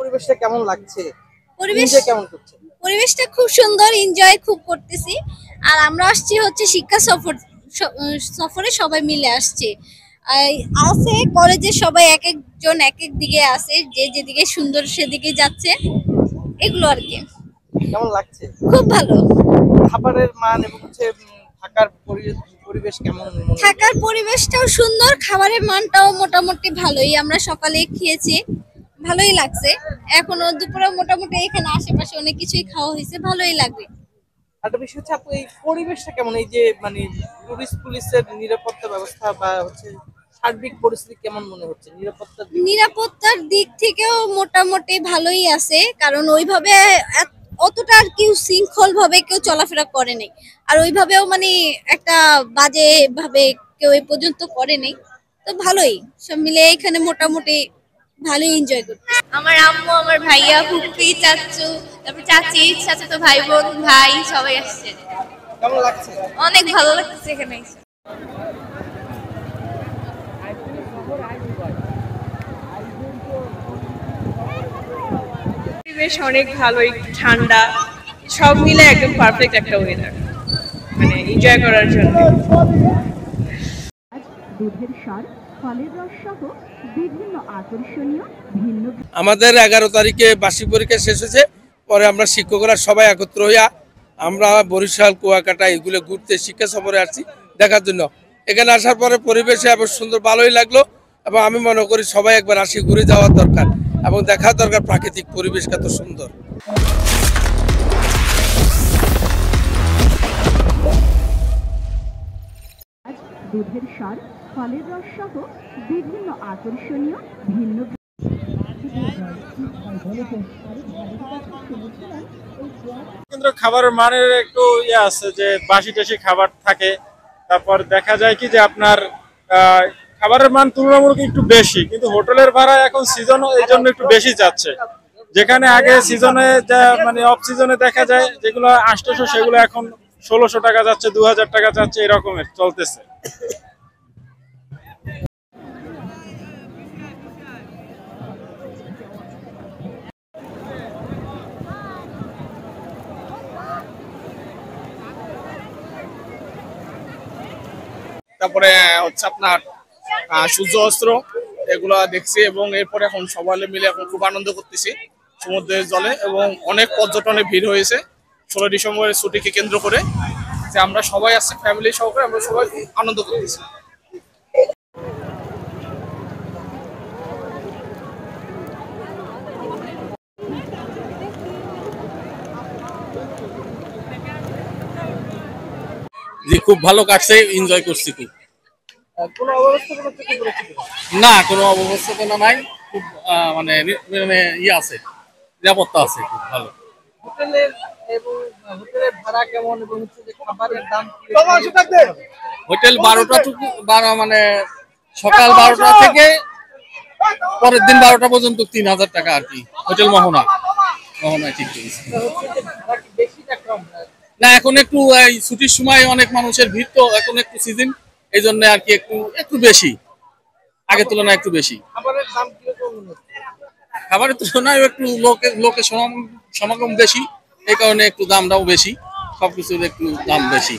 পরিবেশটা কেমন লাগছে? পরিবেশ এনজয় কেমন করছেন? পরিবেশটা খুব সুন্দর, এনজয় খুব করতেছি। আর আমরা আসছি হচ্ছে শিক্ষা সফরে সবাই মিলে আসছে। আছে কলেজের সবাই এক একজন এক এক দিকে আছে, যে যেদিকে সুন্দর সেদিকে যাচ্ছে, এগুলো আর কি। কেমন লাগছে? খুব ভালো। খাবারের মান এবং থাকার পরিবেশ কেমন মনে হলো? থাকার পরিবেশটাও সুন্দর, খাবারের মানটাও মোটামুটি ভালোই। আমরা সকালে খেয়েছি, ভালোই লাগছে। এখনো দুপুরে মোটামুটি এখানে আশেপাশে অনেক কিছুই খাওয়া হয়েছে, ভালোই লাগবে। একটা বিষয় হচ্ছে আপু, এই পরিবেশটা কেমন? এই যে মানে টুরিস্ট পুলিশের নিরাপত্তা ব্যবস্থা বা সার্বিক পরিস্থিতি কেমন মনে হচ্ছে নিরাপত্তার দিক থেকে? নিরাপত্তার দিক থেকেও মোটামুটি ভালোই আছে, কারণ ওইভাবে অতটা আর কেউ শৃঙ্খল ভাবে কেউ চলাফেরা করে নাই। আর ওইভাবেও মানে একটা বাজে ভাবে কেউ এই পর্যন্ত করে নাই। তো ভালোই, সব মিলে এখানে মোটামুটি ভালোই এনজয় করতে। আমার আম্মু, আমার ভাইয়া, ফুফি, চাচু, তারপর চাচি, চাচাতো ভাই বোন, ভাই সবাই আসছে। কেমন লাগছে? অনেক ভালো লাগছে এখানে এসে। পরিবেশ অনেক ভালো, একটু ঠান্ডা, সব মিলে একদম পারফেক্ট একটা ওয়েদার, মানে এনজয় করার জন্য। দুধের স্বাদ, ফলের রস সহ বিভিন্ন আকর্ষণীয় ভিন্ন আমাদের 11 তারিখে বার্ষিক পরীক্ষা শেষ হয়েছে। পরে আমরা শিক্ষকরা সবাই একত্র হইয়া আমরা বরিশাল, কুয়াকাটা এগুলো ঘুরতে শিক্ষা সফরে আসছি দেখার জন্য। এখানে আসার পরে পরিবেশে এবার সুন্দর, ভালোই লাগলো। এবং আমি মনে করি সবাই একবার আসি, ঘুরে যাওয়ার দরকার এবং দেখার দরকার প্রাকৃতিক পরিবেশ কত সুন্দর। দুধের স্বাদ, ফলের রস সহ বিভিন্ন আকর্ষণীয় ভিন্ন কিন্তু খাবারের মানের একটু আছে যে বাসি টাসি খাবার থাকে। তারপর দেখা যায় কি যে আপনার খাবারের মান তুলনামূলক একটু বেশি, কিন্তু হোটেলের ভাড়া এখন সিজন এই জন্য একটু বেশি যাচ্ছে। যেখানে আগে সিজনে যা মানে অফ সিজনে দেখা যায় যেগুলো 800 সেগুলো এখন 1600 টাকা যাচ্ছে, 2000 টাকা যাচ্ছে, এরকমের চলতেছে। তারপরে হচ্ছে আপনার সূর্য অস্ত্র এগুলো দেখছি এবং এরপরে এখন সবাই মিলে এখন খুব আনন্দ করতেছি সমুদ্রের জলে। এবং অনেক পর্যটনের ভিড় হয়েছে 16 ডিসেম্বরের ছুটিকে কেন্দ্র করে, যে আমরা সবাই আসছি ফ্যামিলি সহকারে, আমরা সবাই আনন্দ করতেছি। জি, খুব ভালো কাটছে, এনজয় করছি খুব। কোনো অব্যবস্থাপনা চোখে পড়েছে কিনা? না, কোনো অব্যবস্থাপনা নাই, খুব মানে মানে আছে, নিরাপত্তা আছে, খুব ভালো। হোটেলের এবং হোটেলের ভাড়া কেমন এবং যে খাবারের দাম হোটেল 12টা মানে সকাল 12টা থেকে পরের দিন 12টা পর্যন্ত 3000 টাকা আর কি। হোটেল মোহনা ঠিক আছে। বেশি না কম? না, এখন একটু এই ছুটির সময় অনেক মানুষের ভিড়, তো এখন একটু সিজন, এই জন্য আর কি একটু বেশি, আগের তুলনায় একটু বেশি। খাবারের দাম কিরকম? খাবারের তুলনায় একটু লোকের সমাগম বেশি, এই কারণে একটু দামটাও বেশি, সবকিছুর একটু দাম বেশি।